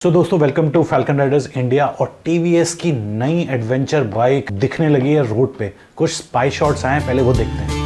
दोस्तों welcome to Falcon Riders India. और TVS की नई एडवेंचर बाइक दिखने लगी है रोड पे। कुछ स्पाई शॉट्स आए हैं, पहले वो देखते हैं।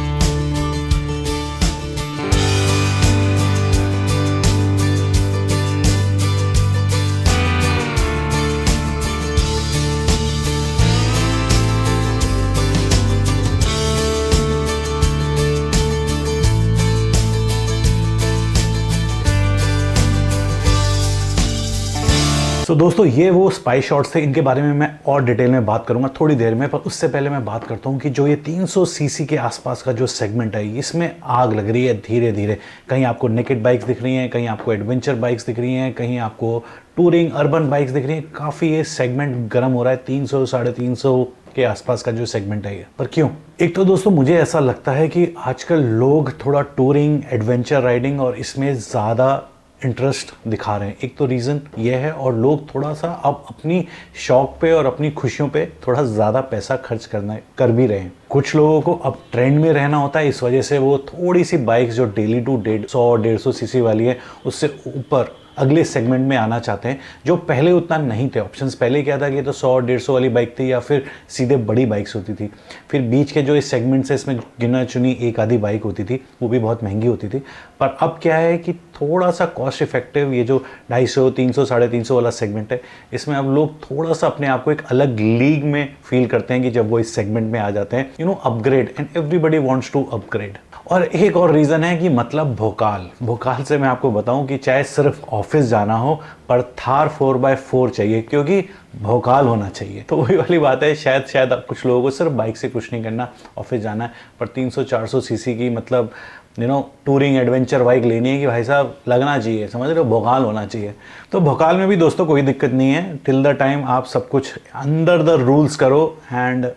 दोस्तों ये वो स्पाई शॉट्स थे, इनके बारे में मैं और डिटेल में बात करूंगा थोड़ी देर में। पर उससे पहले मैं बात करता हूं कि जो ये 300 सीसी के आसपास का जो सेगमेंट है, इसमें आग लग रही है धीरे धीरे। कहीं आपको नेकेड बाइक्स दिख रही हैं, कहीं आपको एडवेंचर बाइक्स दिख रही हैं, कहीं आपको टूरिंग अर्बन बाइक्स दिख रही हैं। काफ़ी ये सेगमेंट गर्म हो रहा है। 300 350 के आसपास का जो सेगमेंट है ये। पर क्यों? एक तो दोस्तों मुझे ऐसा लगता है कि आजकल लोग थोड़ा टूरिंग, एडवेंचर राइडिंग और इसमें ज़्यादा इंटरेस्ट दिखा रहे हैं। एक तो रीज़न ये है, और लोग थोड़ा सा अब अपनी शौक पे और अपनी खुशियों पे थोड़ा ज़्यादा पैसा खर्च कर भी रहे हैं। कुछ लोगों को अब ट्रेंड में रहना होता है, इस वजह से वो थोड़ी सी बाइक्स जो डेली टू 150 सीसी वाली है, उससे ऊपर अगले सेगमेंट में आना चाहते हैं, जो पहले उतना नहीं थे ऑप्शंस। पहले क्या था कि तो 100-150 वाली बाइक थी, या फिर सीधे बड़ी बाइक्स होती थी। फिर बीच के जो इस सेगमेंट से इसमें गिना चुनी एक आधी बाइक होती थी, वो भी बहुत महंगी होती थी। पर अब क्या है कि थोड़ा सा कॉस्ट इफेक्टिव ये जो 250, 300, 350 वाला सेगमेंट है, इसमें अब लोग थोड़ा सा अपने आप को एक अलग लीग में फील करते हैं कि जब वो इस सेगमेंट में आ जाते हैं। Upgrade, and everybody wants to upgrade. और एक और रीज़न है कि मतलब भोकाल से मैं आपको बताऊं कि चाहे सिर्फ ऑफिस जाना हो, पर थार 4x4 चाहिए, क्योंकि भोकाल होना चाहिए। तो वही वाली बात है, शायद कुछ लोगों को सिर्फ बाइक से कुछ नहीं करना, ऑफिस जाना है, पर 300-400 सीसी की मतलब टूरिंग एडवेंचर बाइक लेनी है कि भाई साहब लगना चाहिए, समझ रहे हो, भोकाल होना चाहिए। तो भोकाल में भी दोस्तों कोई दिक्कत नहीं है, टिल द टाइम आप सब कुछ अंडर द रूल्स करो, and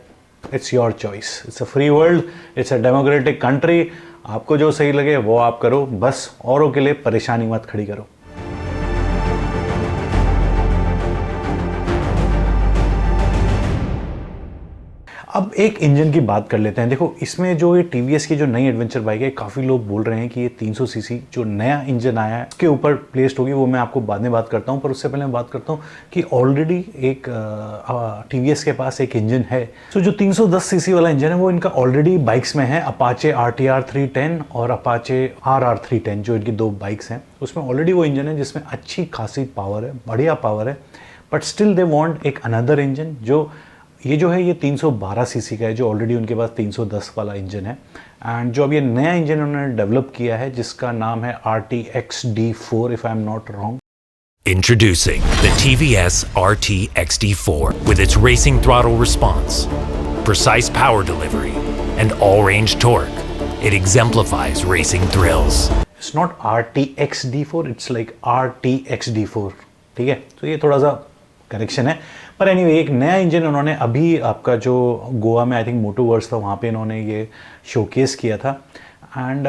it's your choice. It's a free world, it's a democratic country. आपको जो सही लगे वो आप करो, बस औरों के लिए परेशानी मत खड़ी करो। अब एक इंजन की बात कर लेते हैं। देखो इसमें जो ये टीवीएस की जो नई एडवेंचर बाइक है, काफ़ी लोग बोल रहे हैं कि ये 300 सीसी जो नया इंजन आया है उसके ऊपर प्लेस्ड होगी। वो मैं आपको बाद में बात करता हूँ, पर उससे पहले मैं बात करता हूँ कि ऑलरेडी एक टीवीएस के पास एक इंजन है। तो जो 310 सीसी वाला इंजन है वो इनका ऑलरेडी बाइक्स में है। अपाचे RTR 310 और अपाचे RR 310 जो इनकी दो बाइक्स हैं, उसमें ऑलरेडी वो इंजन है जिसमें अच्छी खासी पावर है, बढ़िया पावर है। बट स्टिल दे वॉन्ट एक अनदर इंजन। जो ये 312 सीसी का है, जो ऑलरेडी उनके पास 310 वाला इंजन है। एंड जो अब ये नया इंजन उन्होंने डेवलप किया है, जिसका नाम है RTX-D4 if I am not wrong. Introducing the TVS RTX-D4 with its racing throttle response, precise power delivery, and all-range torque. It exemplifies racing thrills. It's not RTX-D4, it's like RTX-D4, ठीक है? तो ये थोड़ा सा correction है। पर anyway एक नया इंजन उन्होंने अभी आपका जो गोवा में आई थिंक मोटोवर्स था, वहाँ पे इन्होंने ये शोकेस किया था। एंड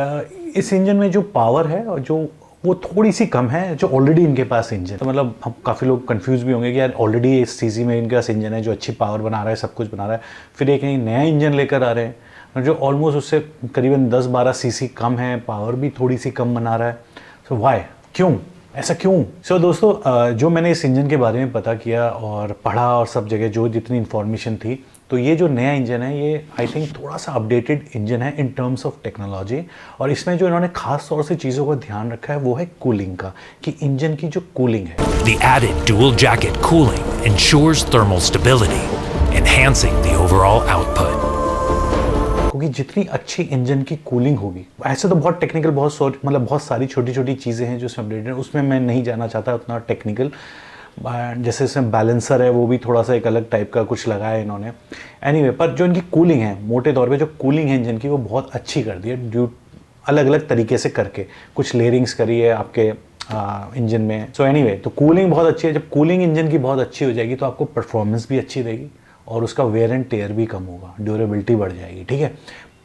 इस इंजन में जो पावर है और जो वो थोड़ी सी कम है जो ऑलरेडी इनके पास इंजन। तो मतलब हम काफ़ी लोग कंफ्यूज भी होंगे कि यार ऑलरेडी इस सीसी में इनके पास इंजन है जो अच्छी पावर बना रहा है, सब कुछ बना रहा है, फिर एक नया इंजन लेकर आ रहे हैं जो ऑलमोस्ट उससे करीबन 10-12 सीसी कम है, पावर भी थोड़ी सी कम बना रहा है। सो वाई, क्यों ऐसा क्यों? सो दोस्तों जो मैंने इस इंजन के बारे में पता किया और पढ़ा और सब जगह जो जितनी इन्फॉर्मेशन थी, तो ये जो नया इंजन है ये आई थिंक थोड़ा सा अपडेटेड इंजन है इन टर्म्स ऑफ टेक्नोलॉजी। और इसमें जो इन्होंने खास तौर से चीज़ों का ध्यान रखा है वो है कूलिंग का, कि इंजन की जो कूलिंग है। The added dual jacket cooling ensures thermal stability, enhancing the overall output. क्योंकि जितनी अच्छी इंजन की कूलिंग होगी, ऐसे तो बहुत टेक्निकल बहुत सारी छोटी छोटी चीज़ें हैं जो इसमें अपडेटेड है, उसमें मैं नहीं जाना चाहता उतना टेक्निकल। जैसे इसमें बैलेंसर है, वो भी थोड़ा सा एक अलग टाइप का कुछ लगाया है इन्होंने। एनीवे पर जो इनकी कूलिंग है, मोटे तौर पे जो कूलिंग है इंजन की, वो बहुत अच्छी कर दी है, ड्यू अलग अलग तरीके से करके कुछ लेयरिंग्स करी है आपके इंजन में। सो एनीवे तो कूलिंग बहुत अच्छी है। जब कूलिंग इंजन की बहुत अच्छी हो जाएगी तो आपको परफॉर्मेंस भी अच्छी रहेगी और उसका वेयर एंड टेयर भी कम होगा, ड्यूरेबिलिटी बढ़ जाएगी, ठीक है।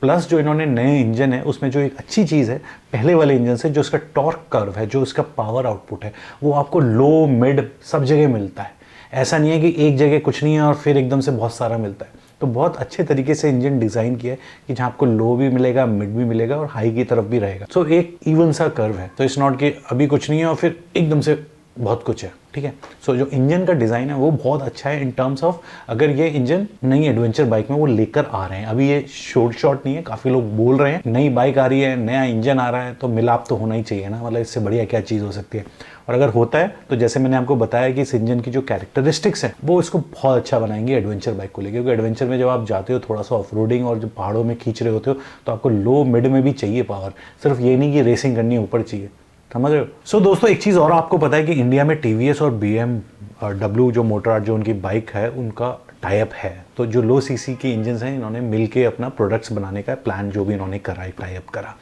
प्लस जो इन्होंने नए इंजन है उसमें जो एक अच्छी चीज़ है पहले वाले इंजन से, जो इसका टॉर्क कर्व है, जो इसका पावर आउटपुट है, वो आपको लो मिड सब जगह मिलता है। ऐसा नहीं है कि एक जगह कुछ नहीं है और फिर एकदम से बहुत सारा मिलता है। तो बहुत अच्छे तरीके से इंजन डिज़ाइन किया है कि जहाँ आपको लो भी मिलेगा, मिड भी मिलेगा और हाई की तरफ भी रहेगा। सो एक इवन सा कर्व है। तो इट्स नॉट कि अभी कुछ नहीं है और फिर एकदम से बहुत कुछ है, ठीक है। सो जो इंजन का डिज़ाइन है वो बहुत अच्छा है इन टर्म्स ऑफ, अगर ये इंजन नई एडवेंचर बाइक में वो लेकर आ रहे हैं, अभी ये शॉर्ट नहीं है, काफ़ी लोग बोल रहे हैं नई बाइक आ रही है, नया इंजन आ रहा है, तो मिलाप तो होना ही चाहिए ना, मतलब इससे बढ़िया क्या चीज़ हो सकती है। और अगर होता है तो जैसे मैंने आपको बताया कि इस इंजन की जो कैरेक्टरिस्टिक्स हैं वो इसको बहुत अच्छा बनाएंगे एडवेंचर बाइक को लेकर, क्योंकि एडवेंचर में जब आप जाते हो थोड़ा सा ऑफ रोडिंग और जब पहाड़ों में खींच रहे होते हो तो आपको लो मिड में भी चाहिए पावर, सिर्फ ये नहीं कि रेसिंग करनी ऊपर चाहिए, समझ रहे हो। सो दोस्तों एक चीज़ और आपको पता है कि इंडिया में टीवीएस और BMW जो मोटरआर्ट जो उनकी बाइक है उनका टाइप है, तो जो लो सीसी के इंजन हैं इन्होंने मिलके अपना प्रोडक्ट्स बनाने का प्लान जो भी इन्होंने करा, टाइप करा,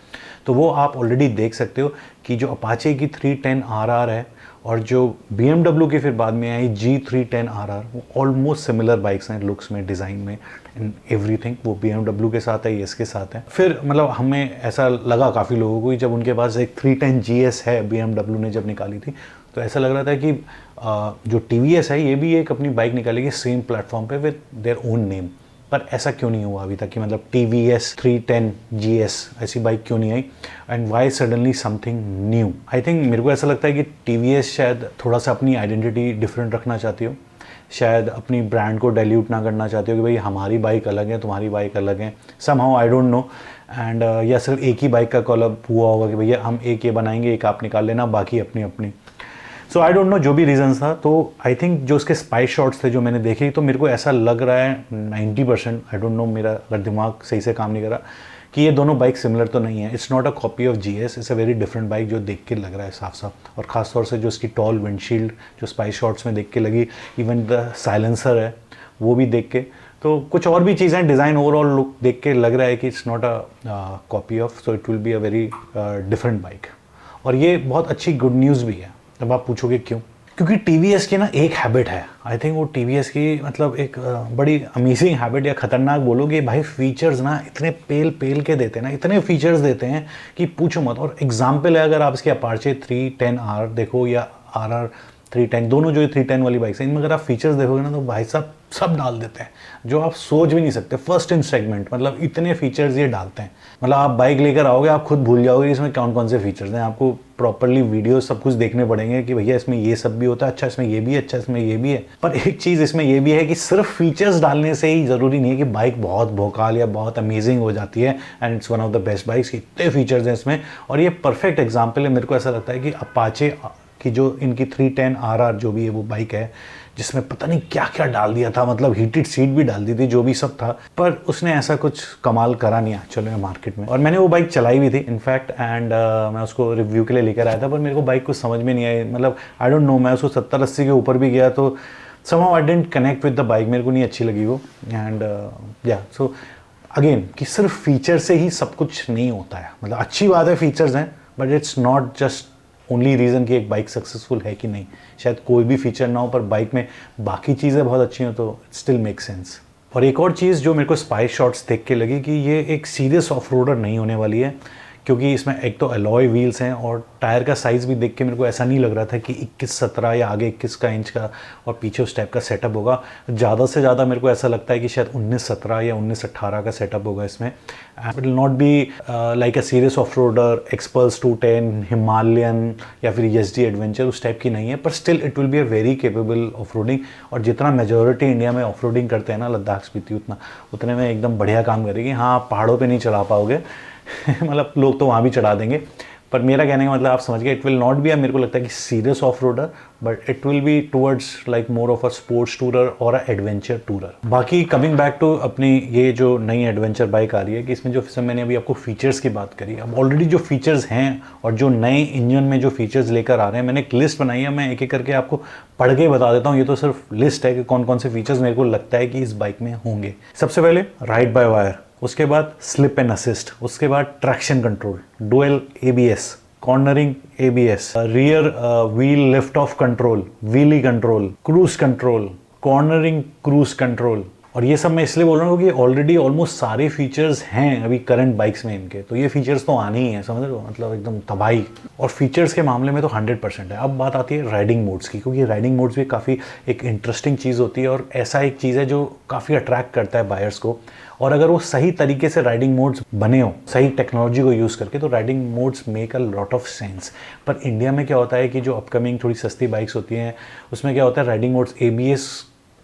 तो वो आप ऑलरेडी देख सकते हो कि जो अपाचे की 310 RR है और जो BMW की फिर बाद में आई G310 RR, वो ऑलमोस्ट सिमिलर बाइक्स हैं लुक्स में, डिज़ाइन में, इन एवरीथिंग। वो BMW के साथ है, इसके साथ है। फिर मतलब हमें ऐसा लगा काफ़ी लोगों को जब उनके पास एक 310 GS है BMW ने जब निकाली थी, तो ऐसा लग रहा था कि जो TVS है ये भी एक अपनी बाइक निकालेगी सेम प्लेटफॉर्म पे विद देयर ओन नेम, पर ऐसा क्यों नहीं हुआ अभी तक कि मतलब TVS 310 GS ऐसी बाइक क्यों नहीं आई, and why suddenly something new. I think मेरे को ऐसा लगता है कि TVS शायद थोड़ा सा अपनी आइडेंटिटी डिफरेंट रखना चाहती हो, शायद अपनी ब्रांड को डाइल्यूट ना करना चाहती हो कि भाई हमारी बाइक अलग है, तुम्हारी बाइक अलग है, somehow I don't know, and या सिर्फ एक ही बाइक का कॉलअप हुआ होगा कि भैया हम एक ये बनाएंगे, एक आप निकाल लेना, बाकी अपनी अपनी। सो आई डोंट नो जो भी रीजंस था, तो आई थिंक जो उसके स्पाइस शॉट्स थे जो मैंने देखे, तो मेरे को ऐसा लग रहा है 90%, आई डोंट नो मेरा अगर दिमाग सही से काम नहीं कर रहा, कि ये दोनों बाइक सिमिलर तो नहीं है। It's not a copy of GS, it's a very different bike जो देख के लग रहा है साफ साफ, और ख़ासतौर से जो उसकी टॉल विंडशील्ड जो स्पाइस शॉट्स में देख के लगी, इवन द साइलेंसर है वो भी देख के, तो कुछ और भी चीज़ें, डिज़ाइन ओवरऑल लुक देख के लग रहा है कि it's not a copy of, so it will be a very different bike. और ये बहुत अच्छी गुड न्यूज़ भी है। अब आप पूछोगे क्यों, क्योंकि TVS की ना एक हैबिट है, आई थिंक वो TVS की मतलब एक बड़ी अमेजिंग हैबिट या खतरनाक बोलोगे भाई, फीचर्स ना इतने पेल के देते हैं ना, इतने फीचर्स देते हैं कि पूछो मत। और एग्जाम्पल है, अगर आप इसके अपाचे 310R देखो या RR 310, दोनों जो 310 वाली बाइक्स हैं, इनमें अगर आप फीचर्स देखोगे ना तो भाई साहब सब डाल देते हैं जो आप सोच भी नहीं सकते, फर्स्ट इन सेगमेंट, मतलब इतने फीचर्स ये डालते हैं। मतलब आप बाइक लेकर आओगे आप खुद भूल जाओगे इसमें कौन कौन से फीचर्स हैं, आपको प्रॉपर्ली वीडियो सब कुछ देखने पड़ेंगे कि भैया इसमें ये सब भी होता है, अच्छा इसमें ये भी है, अच्छा इसमें ये भी है। पर एक चीज़ इसमें ये भी है कि सिर्फ फीचर्स डालने से ही ज़रूरी नहीं है कि बाइक बहुत भौकाल या बहुत अमेजिंग हो जाती है, and it's one of the best bikes. इतने फीचर्स हैं इसमें, और ये परफेक्ट एग्जाम्पल है। मेरे को ऐसा लगता है कि अपाचे कि जो इनकी 310 RR जो भी है वो बाइक है जिसमें पता नहीं क्या क्या डाल दिया था, मतलब हीटेड सीट भी डाल दी थी, जो भी सब था, पर उसने ऐसा कुछ कमाल करा नहीं एक्चुअली में मार्केट में। और मैंने वो बाइक चलाई भी थी इनफैक्ट, एंड मैं उसको रिव्यू के लिए लेकर आया था, पर मेरे को बाइक कुछ समझ में नहीं आई, मतलब आई डोंट नो, मैं उसको 70-80 के ऊपर भी गया तो somehow I didn't connect with the bike, मेरे को नहीं अच्छी लगी वो। एंड या सो अगेन कि सिर्फ फीचर से ही सब कुछ नहीं होता है, मतलब अच्छी बात है फीचर्स हैं, but it's not just only reason कि एक बाइक सक्सेसफुल है कि नहीं। शायद कोई भी फीचर ना हो पर बाइक में बाकी चीज़ें बहुत अच्छी हो तो स्टिल मेक सेंस। और एक और चीज़ जो मेरे को स्पाइस शॉट्स देख के लगी कि ये एक सीरियस ऑफ रोडर नहीं होने वाली है, क्योंकि इसमें एक तो अलॉय व्हील्स हैं और टायर का साइज़ भी देख के मेरे को ऐसा नहीं लग रहा था कि 21-17 या आगे 21 का इंच का और पीछे उस टाइप का सेटअप होगा। ज़्यादा से ज़्यादा मेरे को ऐसा लगता है कि शायद 19-17 या 19-18 का सेटअप होगा इसमें। It will not be like a serious off roader XPulse 210 Himalayan या फिर एसडी एडवेंचर, उस टाइप की नहीं है, पर still it will be a very capable off roading. और जितना मेजोरिटी इंडिया में ऑफ रोडिंग करते हैं ना लद्दाख स्पीति, उतने में एकदम बढ़िया काम करेगी। हाँ, आप पहाड़ों पर नहीं चढ़ा पाओगे मतलब लोग तो वहाँ भी चढ़ा देंगे, पर मेरा कहने का मतलब आप समझ गए, इट विल नॉट बी मेरे को लगता है कि serious off roader, but it will be towards like more of a sports tourer और अ एडवेंचर टूरर। बाकी कमिंग बैक टू अपनी ये जो नई एडवेंचर बाइक आ रही है कि इसमें जो मैंने अभी आपको फीचर्स की बात करी, अब ऑलरेडी जो फीचर्स हैं और जो नए इंजन में जो फीचर्स लेकर आ रहे हैं, मैंने एक लिस्ट बनाई है, मैं एक एक करके आपको पढ़ के बता देता हूँ। ये तो सिर्फ लिस्ट है कि कौन कौन से फीचर्स मेरे को लगता है कि इस बाइक में होंगे। सबसे पहले राइड बाय वायर, उसके बाद स्लिप एंड असिस्ट, उसके बाद traction control, dual ABS, cornering ABS, rear wheel lift off control, wheelie control, cruise control, cornering cruise control, और ये सब मैं इसलिए बोल रहा हूँ क्योंकि ऑलरेडी ऑलमोस्ट सारे फीचर्स हैं अभी करंट बाइक्स में इनके, तो ये फीचर्स तो आने ही हैं, समझ रहे हो, मतलब एकदम तबाही। और फीचर्स के मामले में तो 100% है। अब बात आती है राइडिंग मोड्स की, क्योंकि राइडिंग मोड्स भी काफ़ी एक इंटरेस्टिंग चीज़ होती है और ऐसा एक चीज़ है जो काफ़ी अट्रैक्ट करता है बायर्स को। और अगर वो सही तरीके से राइडिंग मोड्स बने हो, सही टेक्नोलॉजी को यूज़ करके, तो riding modes make a lot of sense. पर इंडिया में क्या होता है कि जो अपकमिंग थोड़ी सस्ती बाइक्स होती हैं उसमें क्या होता है, राइडिंग मोड्स ABS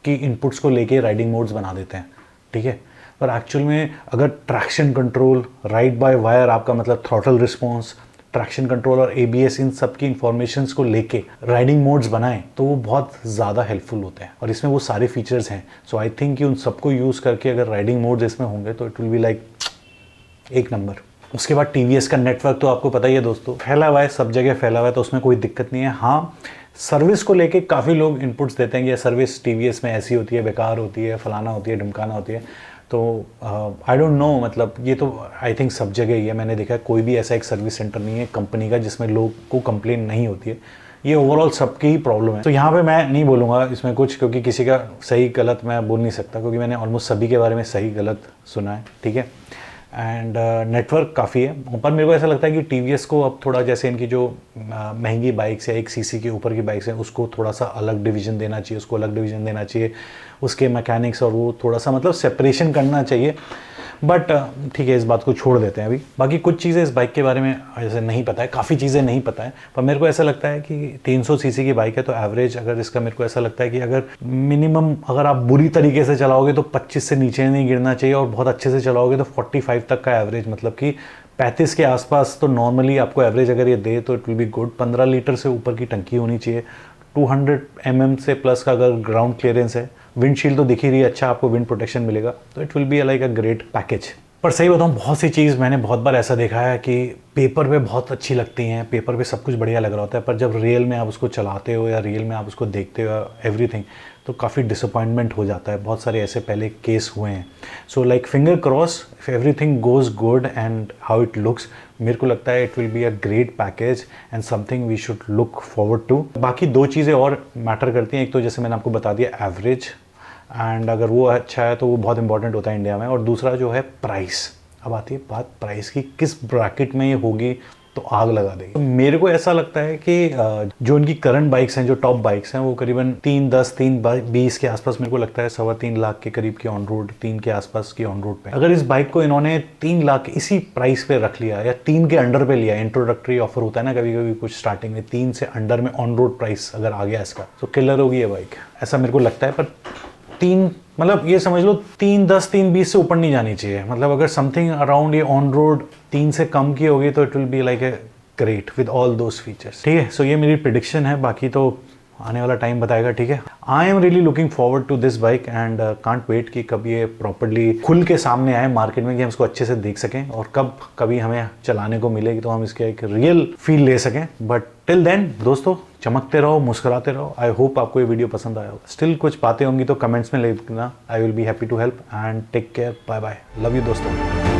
की इनपुट्स को लेके राइडिंग मोड्स बना देते हैं, ठीक है। पर एक्चुअल में अगर traction control, ride by wire, आपका मतलब थ्रॉटल रिस्पॉन्स, ट्रैक्शन कंट्रोल और ABS, इन सब की इंफॉर्मेशंस को लेके राइडिंग मोड्स बनाएं तो वो बहुत ज़्यादा हेल्पफुल होते हैं और इसमें वो सारे फीचर्स हैं। सो आई थिंक कि उन सबको यूज़ करके अगर राइडिंग मोड्स इसमें होंगे तो इट विल बी लाइक एक नंबर। उसके बाद TVS का नेटवर्क तो आपको पता ही है दोस्तों, फैला हुआ है, सब जगह फैला हुआ है, तो उसमें कोई दिक्कत नहीं है। हाँ, सर्विस को लेके काफ़ी लोग इनपुट्स देते हैं कि ये सर्विस TVS में ऐसी होती है, बेकार होती है, फलाना होती है, ढमकाना होती है। तो आई डोंट नो, मतलब ये तो आई थिंक सब जगह ही है। मैंने देखा है कोई भी ऐसा एक सर्विस सेंटर नहीं है कंपनी का जिसमें लोग को कंप्लेन नहीं होती है। ये ओवरऑल सबकी ही प्रॉब्लम है। तो यहाँ पे मैं नहीं बोलूँगा इसमें कुछ, क्योंकि किसी का सही गलत मैं बोल नहीं सकता, क्योंकि मैंने ऑलमोस्ट सभी के बारे में सही गलत सुना है, ठीक है। एंड नेटवर्क काफ़ी है, पर मेरे को ऐसा लगता है कि TVS को अब थोड़ा, जैसे इनकी जो महंगी बाइक्स या 1 CC के ऊपर की बाइक्स हैं उसको थोड़ा सा अलग डिवीज़न देना चाहिए, उसको अलग डिवीज़न देना चाहिए, उसके मैकेनिक्स और वो थोड़ा सा मतलब सेपरेशन करना चाहिए। बट ठीक है, इस बात को छोड़ देते हैं अभी। बाकी कुछ चीज़ें इस बाइक के बारे में ऐसे नहीं पता है, काफ़ी चीज़ें नहीं पता है, पर मेरे को ऐसा लगता है कि 300 CC की बाइक है तो एवरेज अगर इसका, मेरे को ऐसा लगता है कि अगर मिनिमम अगर आप बुरी तरीके से चलाओगे तो 25 से नीचे नहीं गिरना चाहिए, और बहुत अच्छे से चलाओगे तो 45 तक का एवरेज, मतलब कि 35 के आसपास तो नॉर्मली आपको एवरेज अगर ये दे तो it will be good. 15 litre से ऊपर की टंकी होनी चाहिए, 200 mm से प्लस का अगर ग्राउंड क्लियरेंस है, विंडशील्ड तो दिख ही रही है, अच्छा आपको विंड प्रोटेक्शन मिलेगा, तो it will be like a great package. पर सही बताऊँ, बहुत सी चीज़ मैंने बहुत बार ऐसा देखा है कि पेपर पे बहुत अच्छी लगती हैं, पेपर पे सब कुछ बढ़िया लग रहा होता है, पर जब रियल में आप उसको चलाते हो या रियल में आप उसको देखते हो एवरीथिंग, तो काफ़ी डिसअपॉइंटमेंट हो जाता है। बहुत सारे ऐसे पहले केस हुए हैं। So like finger cross, if everything goes good and how it looks, मेरे को लगता है it will be a great package and something we should look forward to. बाकी 2 चीज़ें और मैटर करती हैं, एक तो जैसे मैंने आपको बता दिया एवरेज, एंड अगर वो अच्छा है तो वो बहुत इंपॉर्टेंट होता है इंडिया में, और दूसरा जो है प्राइस। अब आती है बात प्राइस की, किस ब्रैकेट में ये होगी तो आग लगा देगी। तो मेरे को ऐसा लगता है कि जो इनकी करंट बाइक्स हैं, जो टॉप बाइक्स हैं, वो करीबन 310, 320 के आसपास मेरे को लगता है, 3.25 लाख के करीब की ऑन रोड, 3 के आसपास की ऑन रोड पे। अगर इस बाइक को इन्होंने 3 लाख इसी प्राइस पे रख लिया या 3 के अंडर पे लिया, इंट्रोडक्टरी ऑफर होता है ना कभी कभी कुछ स्टार्टिंग में, 3 से अंडर में ऑन रोड प्राइस अगर आ गया इसका, तो किलर होगी ये बाइक, ऐसा मेरे को लगता है। पर 3 मतलब ये समझ लो 310, 320 से ऊपर नहीं जानी चाहिए। मतलब अगर समथिंग अराउंड ये ऑन रोड 3 से कम की होगी तो it will be like a great with all those features, ठीक है। सो ये मेरी प्रिडिक्शन है, बाकी तो आने वाला टाइम बताएगा, ठीक है। I am really looking forward to this bike and can't wait कि कब ये प्रॉपरली खुल के सामने आए मार्केट में, कि हम इसको अच्छे से देख सकें, और कब कभी हमें चलाने को मिलेगी तो हम इसके एक रियल फील ले सकें। बट टिल देन दोस्तों, चमकते रहो, मुस्कुराते रहो। आई होप आपको ये वीडियो पसंद आया होगा। स्टिल कुछ बातें होंगी तो कमेंट्स में लिखना, I will be happy to help, and take care, bye bye, love you दोस्तों।